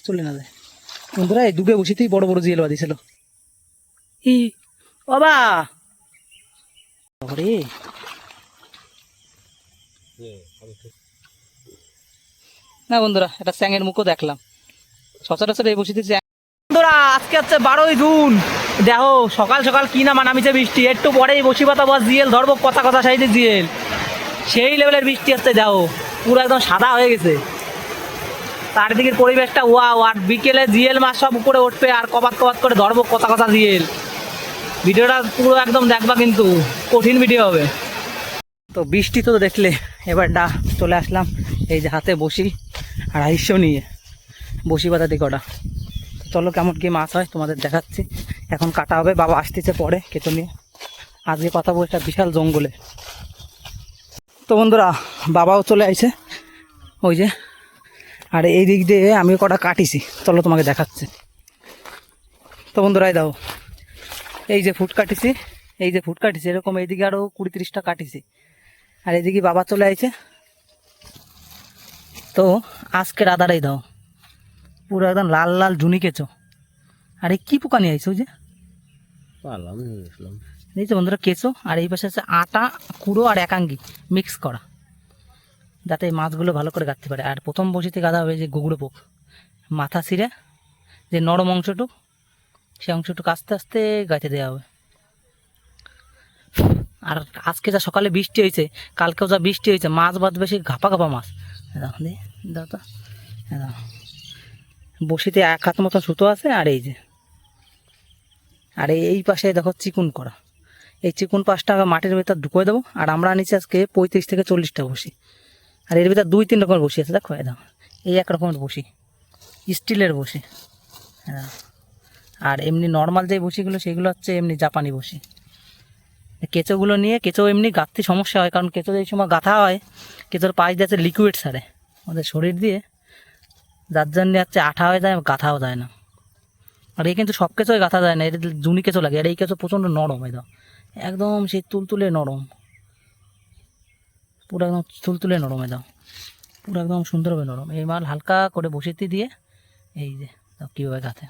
চলে না যায় বন্ধুরা। এই দুটো বসিতেই বড় বড় জিয়েল বাঁধিয়েছিল। ই বাবা রে, না বন্ধুরা এটা স্যাঙের মুখও দেখলাম সচরাচর এই বসিতে। বন্ধুরা আজকে হচ্ছে 12ই জুন, দেখো সকাল সকাল কি না নামিছে বৃষ্টি। একটু পরেই বসি পাতা বস জিয়েল ধরবো, কথা কথা সাইজের জিয়েল, সেই লেভেলের বৃষ্টি হচ্ছে। দেখো পুরো একদম সাদা হয়ে গেছে চারিদিকের পরিবেশটা। ওয়াও, আর বিকেলে জিয়েল মাছ সব উপরে উঠবে আর কবাত কবাত করে ধরবো কথা কথা জিয়েল। ভিডিওটা পুরো একদম দেখবা, কিন্তু কঠিন ভিডিও হবে। তো বৃষ্টি তো দেখলে, এবার চলে আসলাম এই যে হাতে বসি আর আইসো নিয়ে বসি বাঁধা দিকে ওটা। চলো কেমন কি মাছ হয় তোমাদের দেখাচ্ছি। এখন কাটা হবে, বাবা আসতেছে পরে কেটো নিয়ে। আজকে কথা বলছে বিশাল জঙ্গলে। তো বন্ধুরা বাবাও চলে আইছে ওই যে, আর এই দিক দিয়ে আমি কটা কাটিছি, চলো তোমাকে দেখাচ্ছি। তো বন্ধুরাই দাও, এই যে ফুট কাটিছি, এই যে ফুট কাটিছি এরকম এইদিকে আরও 20-30টা কাটিছি। আর এইদিকে বাবা চলে আইছে। তো আজকের আদারাই দাও পুরো একদম লাল লাল জুনি কেঁচো। আর এই কী পোকা নিয়ে আইছে ওই যে এই তো বন্ধুরা কেঁচো। আর এই পাশে আছে আটা, কুড়ো আর একাঙ্গি মিক্স করা, যাতে এই মাছগুলো ভালো করে গাঁথতে পারে। আর প্রথম বসিতে গাঁদা হবে যে গুগড়ো পোক, মাথা ছিঁড়ে যে নরম অংশটুক, সেই অংশটুকু আস্তে আস্তে গাঁথে দেওয়া হবে। আর আজকে যা সকালে বৃষ্টি হয়েছে, কালকেও যা বৃষ্টি হয়েছে, মাছ বাদ বেশি ঘাপা ঘাপা মাছ। দাও তো দাও, বসিতে 1 হাত মতো সুতো আছে। আর এই যে, আর এই পাশে দেখো চিকুন করা, এই চিকুন পাশটা মাটির ভেতর ঢুকিয়ে দেবো। আর আমরা আনিছি আজকে 35 থেকে 40টা বসি। আর এর ভিতর 2-3 রকমের বসি আছে, দেখো দাও। এই এক রকমের বসি, স্টিলের বসি। হ্যাঁ, আর এমনি নর্মাল যে বসিগুলো সেগুলো হচ্ছে এমনি জাপানি বসি। কেঁচোগুলো নিয়ে, কেঁচো এমনি গাঁথতে সমস্যা হয়, কারণ কেঁচো যেই সময় গাঁথা হয় কেঁচোর পাশ দিয়ে আছে লিকুইড ছাড়ে আমাদের শরীর দিয়ে, যার জন্য হচ্ছে আঠা হয়ে যায়, গাঁথাও যায় না। আর এই কিন্তু সব কেঁচোই গাঁথা যায় না, এটা জুনি কেঁচো লাগে। আর এই কেঁচো প্রচণ্ড নরম, এই দাও একদম সেই তুলতুলে নরম, পুরো একদম তুলতুলে নরম। এই দাও পুরো একদম সুন্দরভাবে নরম। এই মাল হালকা করে বসিতে দিয়ে এই যে দাও কীভাবে গাঁথে।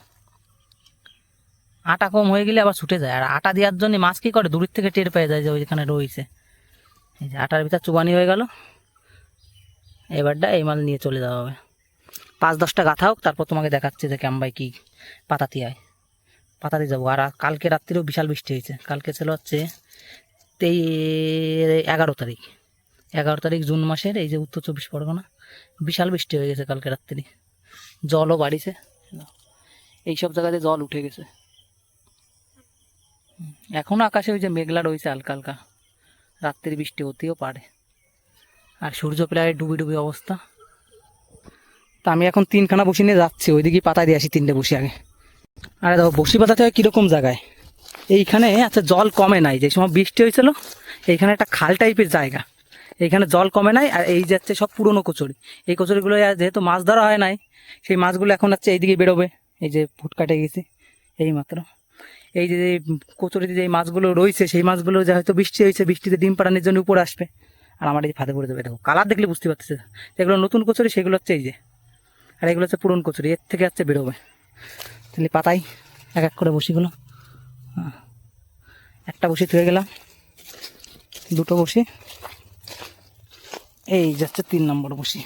আটা কম হয়ে গেলে আবার ছুটে যায়। আর আটা দেওয়ার জন্য মাছ কী করে, দূরের থেকে টের পেয়ে যায় যে ওইখানে রয়েছে। এই যে আটার ভিতর চুবানি হয়ে গেল। এবারটা এই মাল নিয়ে চলে যাওয়া হবে। 5-10টা গাঁথা হোক, তারপর তোমাকে দেখাচ্ছি যে ক্যাম্বাই কী পাতাতি হয়, পাতাতে যাবো। আর কালকে রাত্রিরেও বিশাল বৃষ্টি হয়েছে। কালকে ছিল হচ্ছে 11 তারিখ, 11 তারিখ জুন মাসের, এই যে উত্তর 24 পরগনা, বিশাল বৃষ্টি হয়ে গেছে কালকে রাত্রি। জলও বাড়িছে, এইসব জায়গাতে জল উঠে গেছে। এখনও আকাশে ওই যে মেঘলা রয়েছে হালকা হালকা, রাত্রির বৃষ্টি হতেও পারে। আর সূর্য প্রায় ডুবি ডুবি অবস্থা। তা আমি এখন 3খানা বসি নিয়ে যাচ্ছি, ওইদিকে পাতা দিয়ে আসি 3টে বসি আগে। আরে দেখো বসি পাতাতে হয় কীরকম জায়গায়, এইখানে আচ্ছা জল কমে নাই, যে সময় বৃষ্টি হয়েছিল এইখানে একটা খাল টাইপের জায়গা, এইখানে জল কমে নাই। আর এই যাচ্ছে সব পুরনো কচুরি, এই কচুরিগুলো যেহেতু মাছ ধরা হয় নাই, সেই মাছগুলো এখন হচ্ছে এইদিকে বেরোবে। এই যে ফুট কাটে গেছে এই মাত্র, এই যে কচুরিতে যে মাছগুলো রয়েছে সেই মাছগুলো যা হয়তো বৃষ্টি হয়েছে, বৃষ্টিতে ডিম পাড়ানোর জন্য উপরে আসবে, আর আমার এই ফাঁদে পড়ে যাবে। দেখো কালার দেখলে বুঝতে পারতেছে, এগুলো নতুন কচুরি, সেগুলো হচ্ছে এই যে, আর এগুলো হচ্ছে পুরনো কচুরি, এর থেকে হচ্ছে বেরোবে। তাহলে পাতাই এক এক করে বসিগুলো, একটা বসি ধুয়ে গেলাম, 2টো বসি, এই যাচ্ছে 3 নম্বর বসি।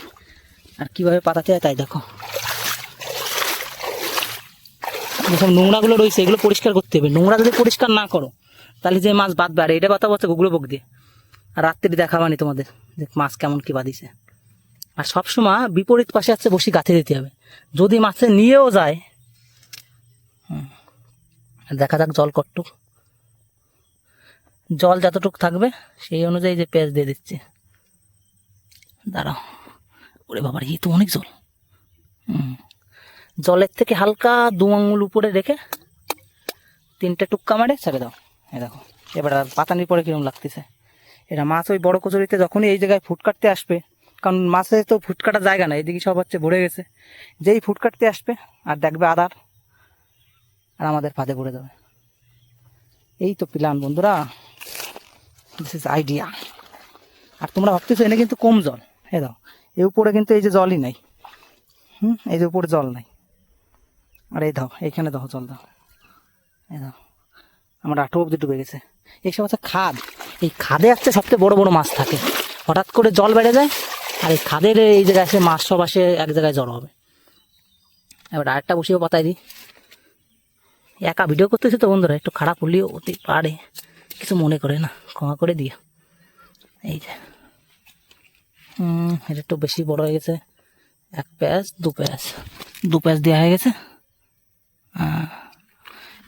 আর কীভাবে পাতাতে হয় তাই দেখো, যেসব নোংরাগুলো রয়েছে এগুলো পরিষ্কার করতে হবে। নোংরা যদি পরিষ্কার না করো তাহলে যে মাছ বাঁধবে। আর এটা বাঁধাবো হচ্ছে গুগলো পোক দিয়ে। আর রাত্রি দেখাবানি তোমাদের যে মাছ কেমন কী বাঁধিছে। আর সবসময় বিপরীত পাশে হচ্ছে বসি গাঁথে দিতে হবে, যদি মাছে নিয়েও যায়। দেখা যাক জল কটটুক, জল যতটুক থাকবে সেই অনুযায়ী যে পেঁয়াজ দিয়ে দিচ্ছে। দাঁড়াও, ওরে বাবার এই তো অনেক জল। জলের থেকে হালকা 2 আঙুল উপরে রেখে 3টে টুক্কা মারে ছেড়ে দাও। এই দেখো এবার আর পাতানির পরে কিরকম লাগতেছে। এটা মাছ ওই বড় কচুরিতে যখনই এই জায়গায় ফুট কাটতে আসবে, কারণ মাছে তো ফুট কাটার জায়গা না, এদিকে সব হচ্ছে ভরে গেছে, যেই ফুট কাটতে আসবে আর দেখবে আদার, আর আমাদের ফাঁদে পড়ে যাবে। এই তো প্ল্যান বন্ধুরা, দিস ইজ আইডিয়া। আর তোমরা ভাবতেছো এনে কিন্তু কম জল, দাও এর উপরে কিন্তু এই যে জলই নাই, এই যে উপরে জল নাই, আর এই দাও এইখানে দাও, জল দাও, এই দাও, আমার আঠো অব্দি ডুবে গেছে। এইসব হচ্ছে খাদ, এই খাদে হচ্ছে সবচেয়ে বড় বড় মাছ থাকে। হঠাৎ করে জল বেড়ে যায় আর এই খাদের এই জায়গায় আসে মাছ, সব আসে এক জায়গায় জড়ো হবে। এবার আরেকটা বসিয়েও পাতাই দিই। একা ভিডিও করতেছি তো বন্ধুরা, একটু খারাপ হলেও হতে পারে, কিছু মনে করে না, ক্ষমা করে দিও। এই যে এটা একটু বেশি বড় হয়ে গেছে, 1 প্যাঁচ 2 প্যাঁচ, 2 প্যাঁচ দেওয়া হয়ে গেছে।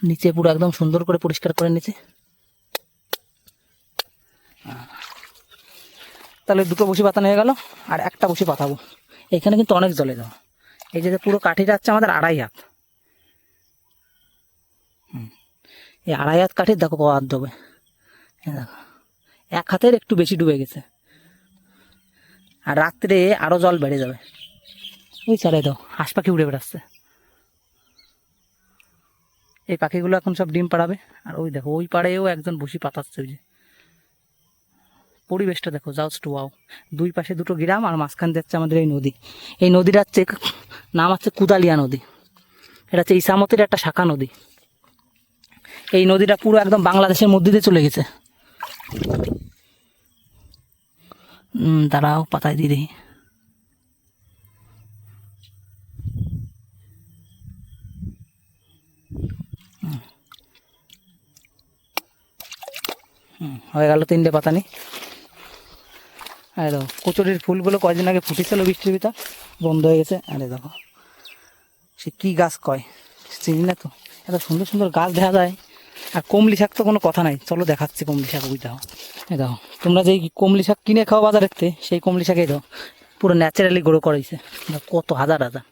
নিচে পুরো একদম সুন্দর করে পরিষ্কার করে নিচে। তাহলে 2টো বসি পাতানো হয়ে গেল, আর একটা বসি পাতাবো। এইখানে কিন্তু অনেক জলে যাওয়া। এই যে পুরো কাঠিটা হচ্ছে আমাদের 2.5 হাত। এই 2.5 হাত কাঠির দেখো কত ডুবে, দেখো 1 হাতের একটু বেশি ডুবে গেছে। আর রাত্রে আরো জল বেড়ে যাবে। ওই চালাই দাও, হাঁস পাখি উড়ে বেড়াচ্ছে। এই পাখিগুলো এখন সব ডিম পাড়াবে। আর ওই দেখো ওই পাড়েও একজন বসি পাতাচ্ছে। ওই যে পরিবেশটা দেখো, জাস্ট ওয়াও। 2 পাশে 2টো গ্রাম আর মাঝখান যাচ্ছে আমাদের এই নদী। এই নদীটা হচ্ছে নাম হচ্ছে কুদালিয়া নদী। এটা হচ্ছে ইসামতির একটা শাখা নদী। এই নদীটা পুরো একদম বাংলাদেশের মধ্যে দিয়ে চলে গেছে। দাঁড়াও পাতায় দিয়ে দিই। হয়ে গেল 3টে পাতানি। আরে দেখো কচুরির ফুলগুলো কয়দিন আগে ফুটেছিল বৃষ্টির ভিতর, বন্ধ হয়ে গেছে। আরে দেখো সে কি গাছ কয় চিনি না তো, এত সুন্দর সুন্দর গাছ দেখা যায়। আর কমলি শাক তো কোনো কথা নাই, চলো দেখাচ্ছি কমলি শাক। ওই দেখো, এই দেখো তোমরা যেই কমলি শাক কিনে খাও বাজারেতে, সেই কমলি শাকেই দাও পুরো ন্যাচারালি গ্রো করেছে। কত হাজার হাজার,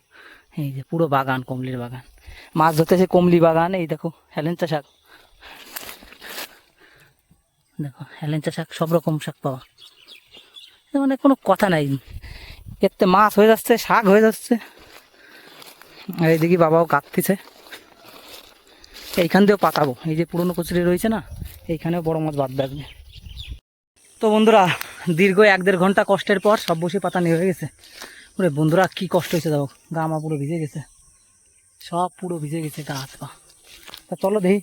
এই যে পুরো বাগান, কমলির বাগান। মাছ ধরতেছে কমলি বাগান। এই দেখো হেলেঞ্চা শাক, দেখো হেলেঞ্চা শাক, সব রকম শাক পাওয়া, মানে কোনো কথা নাই। এতে মাছ হয়ে যাচ্ছে, শাক হয়ে যাচ্ছে। আর এইদিকে বাবাও কাটতেছে। এইখান দিয়েও পাতাবো, এই যে পুরনো কচুরি রয়েছে না, এইখানেও বড় মাছ বাদ থাকবে। তো বন্ধুরা দীর্ঘ 1-1.5 ঘন্টা কষ্টের পর সব বসে পাতা নিয়ে হয়ে গেছে। ওরে বন্ধুরা কি কষ্ট হয়েছে, দেখো গা মা পুরো ভিজে গেছে, সব পুরো ভিজে গেছে গা হাত পা। তা চলো দেখি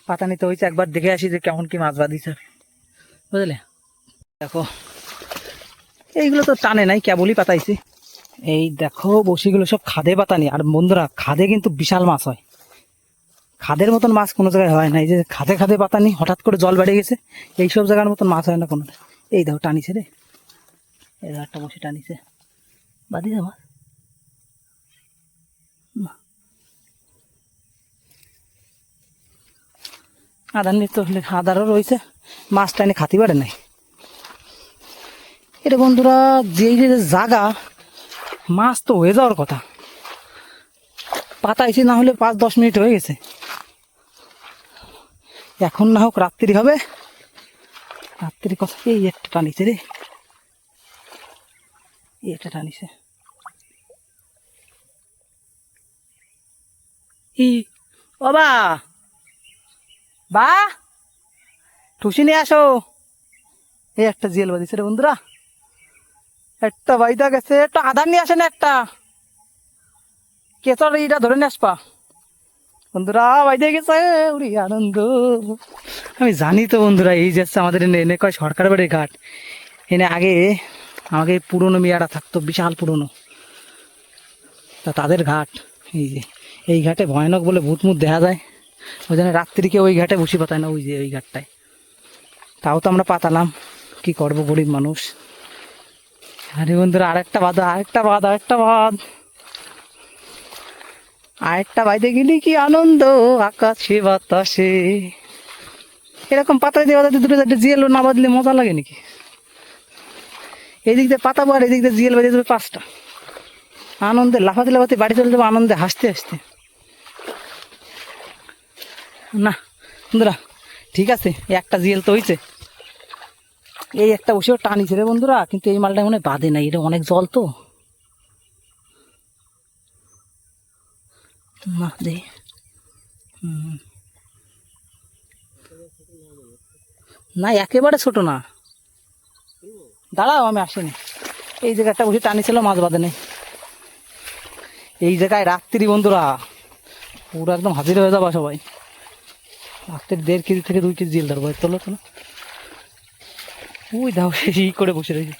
পাতা নিতে হয়েছে, একবার দেখে আসি যে কেমন কি মাছ বাঁধিছে, বুঝলে। দেখো এইগুলো তো টানে নাই, কেবলই পাতাইছি। এই দেখো বসিগুলো সব খাদে পাতানি। আর বন্ধুরা খাদে কিন্তু বিশাল মাছ হয়, খাদের মতন মাছ কোনো জায়গায় হয় না। এই যে খাদে খাদে পাতানি, হঠাৎ করে জল বেড়ে গেছে, এইসব জায়গার মতন মাছ হয় না কোনো। এই দেখো টানিছে রে, এই দেখো একটা বসে টানিছে, বাদি যা মাছ। আদার নিত্য আদারও রয়েছে, মাছ টানি খাতি পারে নাই। এটা বন্ধুরা যেই যে জায়গা, মাছ তো হয়ে যাওয়ার কথা। পাতাইছি না হলে 5-10 মিনিট হয়ে গেছে। এখন না হোক রাত্রি হবে, রাত্রি কথা। এই একটা টানিছে রে, এই একটা টানিছে। ই বাবা, বা ঠুসি নিয়ে আসো। এই একটা জিয়াল বাঁধিছে রে বন্ধুরা, একটা বাইদা গেছে। একটা আধার নিয়ে আসে না, একটা কেঁচড় এইটা ধরে নিয়ে আসবা বন্ধুরা, বাইদে গেছে। উড়ি আনন্দ। আমি জানি তো বন্ধুরা, এই যাচ্ছে আমাদের এনে কয় সরকার বাড়ির ঘাট। এনে আগে আমাকে পুরনো মিয়ারা থাকতো, বিশাল পুরনো, তা তাদের ঘাট। এই যে এই ঘাটে ভয়ানক বলে ভূত মুত দেখা যায়, ওই জন্য রাত্রিকে ওই ঘাটে বসে পাতায় না, ওই যে ওই ঘাটটায়। তাও তো আমরা পাতালাম, কি করবো গরিব মানুষ। আরে বন্ধুরা আরেকটা বাঁধ, আরেকটা বাঁধ, আরেকটা বাঁধ, আরেকটা বাইতে গেলি কি আনন্দ, আকাশে বাতাসে। এরকম পাতা দিয়ে বাজাতে 2-4টে জিএল না বাঁধলে মজা লাগে নাকি? এই দিক দিয়ে পাতাবো আর এই দিক দিয়ে জিএল বাজিয়ে দেবে 5টা। আনন্দে লাফাতে লাফাতে বাড়ি চলে যাবো, আনন্দে হাসতে হাসতে। না বন্ধুরা ঠিক আছে, একটা জিএল তো হয়েছে। এই একটা বসেও টানিছে রে বন্ধুরা, কিন্তু এই মালটা মনে হয় বাঁধে নাই, এটা অনেক জল তো। না দে, না একেবারে ছোট না, দাঁড়াও আমি আসিনি। এই জায়গাটা বসে টানিছিল, মাছ বাঁধে নেই। এই জায়গায় রাত্রি বন্ধুরা পুরো একদম হাজির হয়ে যাবা সবাই। আজকে 1.5 কেজি থেকে 2 কেজি জিল ধরবো। তোলো তোলো, ওই দাও সেই করে বসে রয়েছে,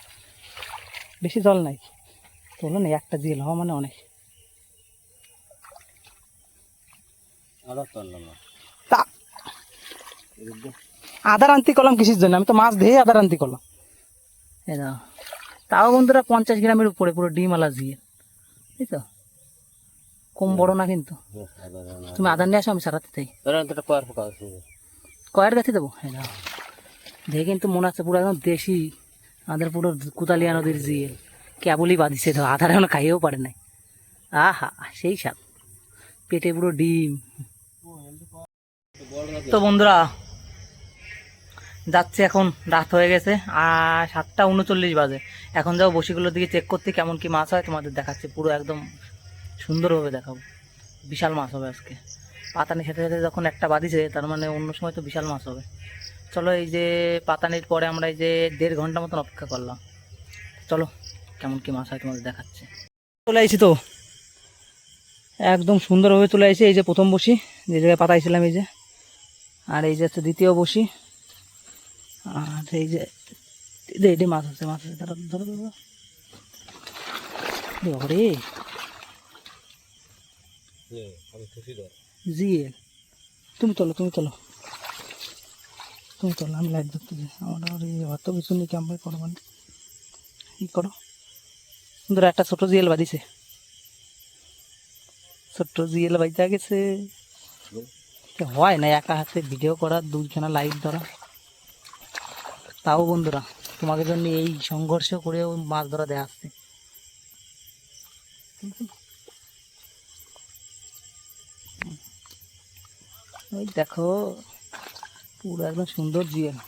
বেশি জল নাই, তোলো না, একটা জিল হওয়া মানে অনেক। তা আদার আনতি করলাম কিসের জন্য, আমি তো মাছ ধেয়ে আদার আনতি করলাম। এই দাও, তাও বন্ধুরা 50 গ্রামের উপরে পুরো ডিমওয়ালা জিল, বুঝছো, কম বড় না কিন্তু। তুমি আদার নিয়ে আসো, আমি সারাতে চাই। কয়ের গাছে দেবো? হ্যাঁ দাও, দেখে কিন্তু মনে হচ্ছে পুরো একদম দেশি, আমাদের পুরো কুতালিয়া নদীর জিল, কেবলই বাঁধিছে তো, আধার এখনো খাইয়েও পারে নাই। আহা সেই স্বাদ, পেটে পুরো ডিম। তো বন্ধুরা যাচ্ছে, এখন রাত হয়ে গেছে আর 7:39 বাজে। এখন যাও বসিগুলোর দিকে চেক করতে, কেমন কি মাছ হয় তোমাদের দেখাচ্ছে, পুরো একদম সুন্দরভাবে দেখাবো। বিশাল মাছ হবে আজকে, পাতানির সাথে সাথে যখন একটা বাঁধিছে তার মানে অন্য সময় তো বিশাল মাছ হবে। চলো, এই যে পাতানির পরে আমরা এই যে 1.5 ঘন্টা মতন অপেক্ষা করলাম, চলো কেমন কি মাছ হয় তোমাদের দেখাচ্ছে। চলে আসি তো, একদম সুন্দরভাবে চলে আসি। এই যে প্রথম বসি যে জায়গায় পাতাইছিলাম, এই যে, আর এই যে হচ্ছে দ্বিতীয় বসি, আর এই যে এটি মাছ আছে, মাছ আছে, ধরো ধরো ধরো রে জিএল। তুমি তোলো, তুমি তোলো, তুমি তোলো, আমি লাইট ধরতে যাই। আমার অত কিছু নেই, কেমন করো মানে ই করো। ধরো একটা ছোট জিএল বাঁধিছে, ছোট্ট জিএল বাজা গেছে। হয় না একা হাতে ভিডিও করা, 2খানা লাইট ধরা। তাও বন্ধুরা তোমাদের জন্য এই সংঘর্ষ করেও মাছ ধরা দেয়া আসছে। ওই দেখো পুরো একদম সুন্দর জিএল।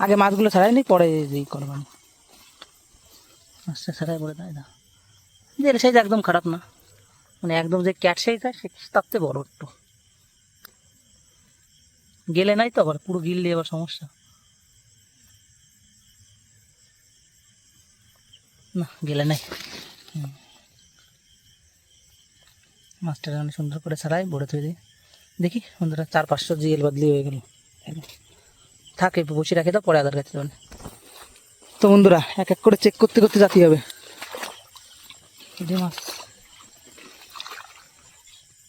আগে মাছগুলো ছাড়াই নি, পরে যেই করবানি মাছটা ছাড়াই পরে তাই না। যে সাইজ একদম খারাপ না, মানে একদম যে ক্যাট সাইজ হয় তার চেয়ে বড় একটু। গেলে নাই তো, আবার পুরো গিললে আবার সমস্যা। না গেলে নাই, মাছটা অনেক সুন্দর করে ছাড়াই বড়ে তৈরি দিই। দেখি বন্ধুরা 400-500 জিএল বদলি হয়ে গেল, থাকে বসে রাখে তো, পরে আদার কাছে যাবেন। তো বন্ধুরা এক এক করে চেক করতে করতে যেতে হবে। মাছ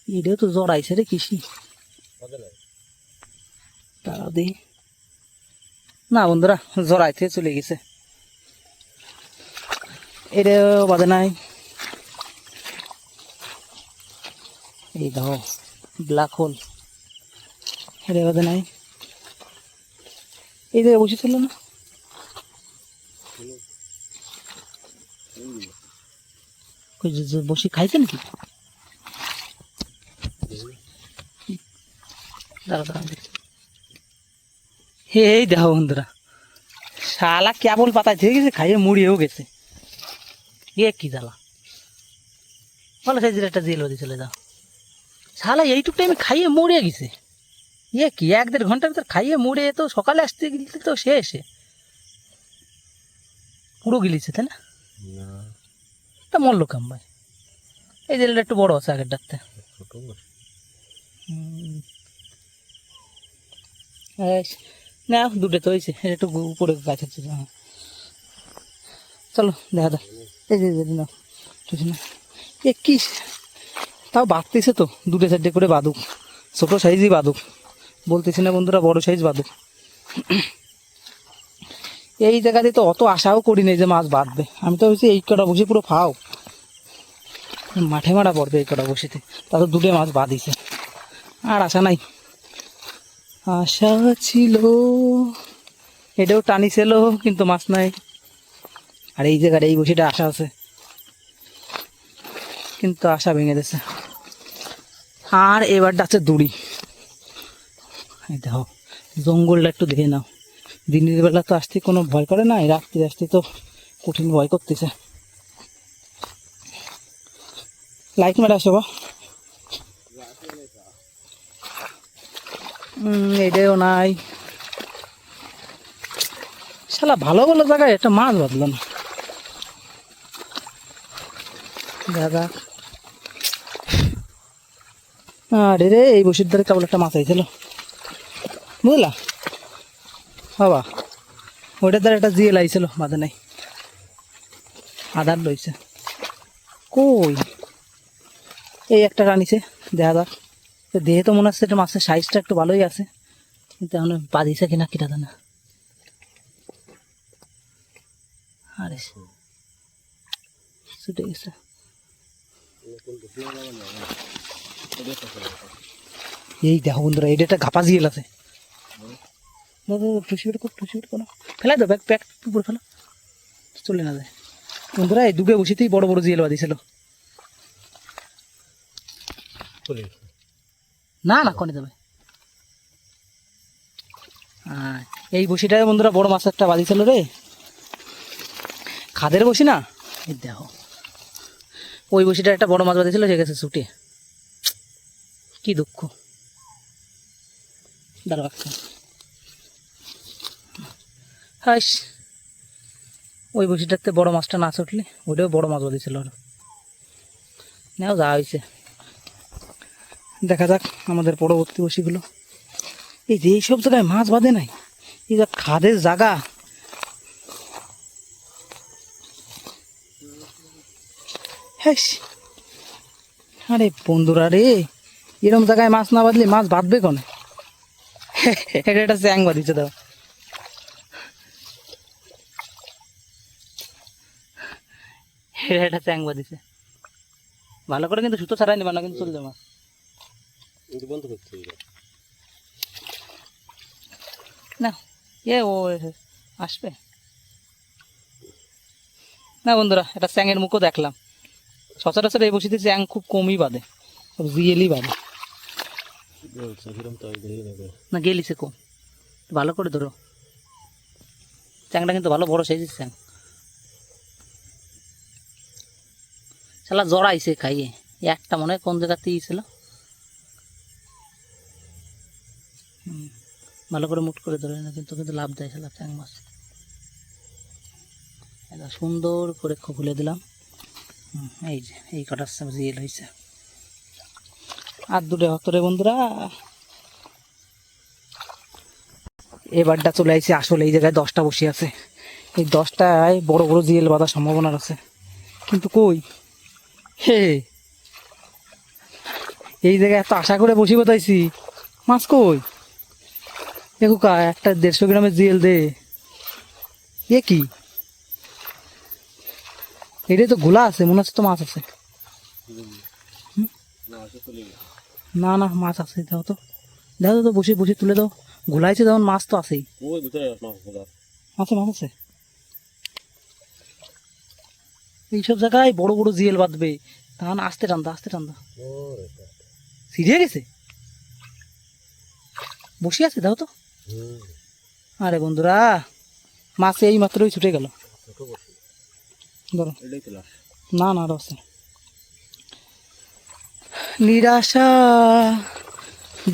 এটাও তো জ্বর আইসে রে কৃষি, তারাও দেখি না বন্ধুরা, জ্বর আইতে চলে গেছে, এটাও বাদে নাই। এই দেখো ব্ল্যাক হোল, এটা বাদে নাই। এই জায়গায় বসেছিল না, বসে খাইছে নাকি? দাঁড়া দাঁড়া, এই দেখো বন্ধুরা, শালা কেবল পাতায় থেকে গেছে, খাইয়ে মুড়িয়েও গেছে। এ কি জ্বালা, বলো সেই একটা জেল বাদি চলে যাও। শালা এইটুকু টাইমে খাইয়ে মরিয়ে গেছে। এ কি 1-1.5 ঘন্টার ভিতর খাইয়ে মুড়িয়ে তো সকালে আসতে গেলে তো শেষে পুরো গিলিছে, তাই না? তা মরলো কাম ভাই, এই জেলটা একটু বড় আছে আগের ডাকতে। না দুটো তো হয়েছে, একটু উপরে গাছ হচ্ছে। চলো দেখা যাক, এই যে না এ কি, তাও বাঁধতেছে তো 2-4 করে বাঁধুক, ছোটো সাইজই বাঁধুক, বলতেছি না বন্ধুরা বড় সাইজ বাঁধুক। এই জায়গাতে তো অত আশাও করি নাই যে মাছ বাঁধবে, আমি তো হচ্ছে এই কটা বসে পুরো ফাও, মাঠে মারা পড়বে এই কটা বসিতে, তা তো 2 মাছ বাঁধিছে, আর আশা নাই। আশা ছিল, এটাও টানিছিল কিন্তু মাছ নাই। আর এই জায়গার এই বসিটা আশা আছে, কিন্তু আশা ভেঙে দিয়েছে। আর এবার ডাকছে দড়ি। এই দেখো জঙ্গলটা একটু দেখে নাও, দিনের বেলা তো আসতে কোনো ভয় করে না, রাত্রে আসতে তো কঠিন ভয় করতেছে। লাইট মেরে আসো বা, এটাও নাই। শালা ভালো ভালো জায়গায় একটা মাছ বাঁধলো না, দেখা যাক। আরে রে, এই বসির ধারে কেবল একটা মাছ আইছিল, বুঝলা বাবা। ওইটার দ্বারা একটা জিএল আইছিল, বাদে নাই, আধার লইছে। কই এই একটা টানিছে, দেখা যাক। দেহে তো মনে হচ্ছে এটা মাছের সাইজটা একটু ভালোই আছে, কিন্তু এখন বাঁধিছে কিনা কিটা জানা। আরে ছুটে গেছে। এই দেখো বন্ধুরা, এটা একটা ঘাপা জিয়েল আছে। ফেলাই দাও, ব্যাগ প্যাক উপরে ফেলো, চলে না যায়। বন্ধুরা এই দুগে বসিতেই বড় বড় জিয়েল বাঁধিছিল। না না কনে যাবে। এই বসিটায় বন্ধুরা বড় মাছ একটা বাঁধিছিল রে, খাদের বসি না। এই দেখো ওই বসিটা একটা বড় মাছ বাঁধিছিল, সে গেছে ছুটে। কি দুঃখ। দাঁড়া, হাস, ওই বসিটাতে বড় মাছটা না ছুটলে ওইটাও বড় মাছ বাঁধিছিল। নাও যা হয়েছে, দেখা যাক আমাদের পরবর্তী বসিগুলো। এই যে এইসব জায়গায় মাছ বাঁধে নাই, এই যা খাদের জায়গা। হ্যাঁ, আরে বন্ধুরা রে, এরকম জায়গায় মাছ না বাঁধলে মাছ বাঁধবে কনে? এটা একটা চ্যাং বাঁধিছে, দাও। এটা একটা চ্যাং বাঁধিছে ভালো করে, কিন্তু সুতো ছাড়াই নেবা না, কিন্তু চলবে মাছ। না ও আসবে না বন্ধুরা, এটা চ্যাংয়ের মুখও দেখলাম। সচরাচর এই বসিতে চ্যাং খুব কমই বাঁধে, জিয়েলই বাঁধে। না গেলিছে কম, ভালো করে ধরো। চ্যাংটা কিন্তু ভালো বড় সাইজের চ্যাং। শালা জড়াইছে খাইয়ে, একটা মনে হয় কোন জায়গাতেই ছিল। ভালো করে মুট করে ধরে না, কিন্তু কিন্তু লাভ দেয় শালা চ্যাং মাছ। এটা সুন্দর করে খুলে দিলাম। এই যে এই কটার জিয়েল হয়েছে, আর দুটো হতরে বন্ধুরা। এবারটা চলে আসছে আসলে, এই জায়গায় 10টা বসে আছে। এই 10টায় বড় বড় জিয়েল বাঁধার সম্ভাবনা আছে, কিন্তু কই হে, এই জায়গায় এত আশা করে বসি বাতাইছি, মাছ কই? দেখো কা একটা 150 গ্রামের জিয়েল দে। এ কি, এটাই তো গোলা আছে, মনে হচ্ছে তো মাছ আছে। না না মাছ আছে, দাও তো, দাও তো, বসে বসে তুলে দাও। গোলাইছে যেমন, মাছ তো আছেই। মাছ আছে। এইসব জায়গায় বড় বড় জিয়েল বাঁধবে, তখন আস্তে টান্দা আস্তে টান্দা। সিরিয়ে গেছে, বসে আছে, দাও তো। আরে বন্ধুরা, মাছ এই মাত্রই ছুটে গেল। ধরো, না না আরো আছে। নিরাশা,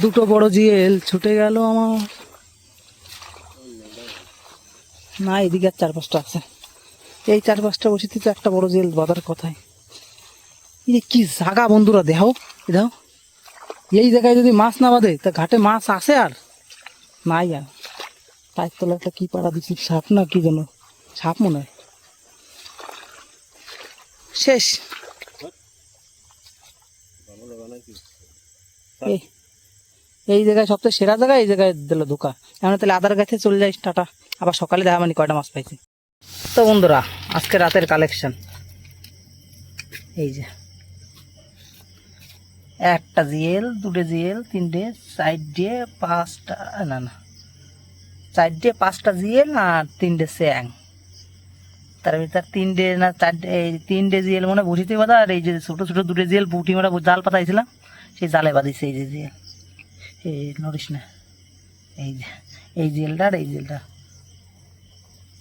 দুটো বড় জিয়েল ছুটে গেল আমার। না এদিকে আর 4-5টা আছে, এই 4-5টা বসিতে তো একটা বড় জিয়েল বাঁধার কথাই। এই কি জায়গা বন্ধুরা, দেখো দেখো, এই জায়গায় যদি মাছ না বাঁধে তা ঘাটে মাছ আছে আর নাই। আর তাই তোলা একটা কি পাড়া দিচ্ছি, সাপ না কি যেন, সাপ মনে হয়। শেষ। এই জায়গায় সবচেয়ে সেরা জায়গা, এই জায়গায় দিল ধোকা। এমন তাহলে আদার গাছে চলে যাই, টাটা। আবার সকালে দেখা মানে কয়টা মাছ পাইছি। তো বন্ধুরা, আজকে রাতের কালেকশন এই যে, একটা জিয়েল, দুটো জিয়েল, 3টে, 4টে, 5টা, না না 4টে 5টা জিয়েল আর 3টে চ্যাং। তার ভিতর 3টে না 4টে, এই 3টে জিয়েল মনে বসিতে বাঁধা। আর এই যে ছোটো ছোটো 2টে জিয়েল পুঁটি মারা জাল পাতাইছিলাম, সেই জালে বাঁধিছে। এই যে জিয়েল, এই নড়িস না, এই যে এই জিয়েলটা আর এই জিয়েলটা।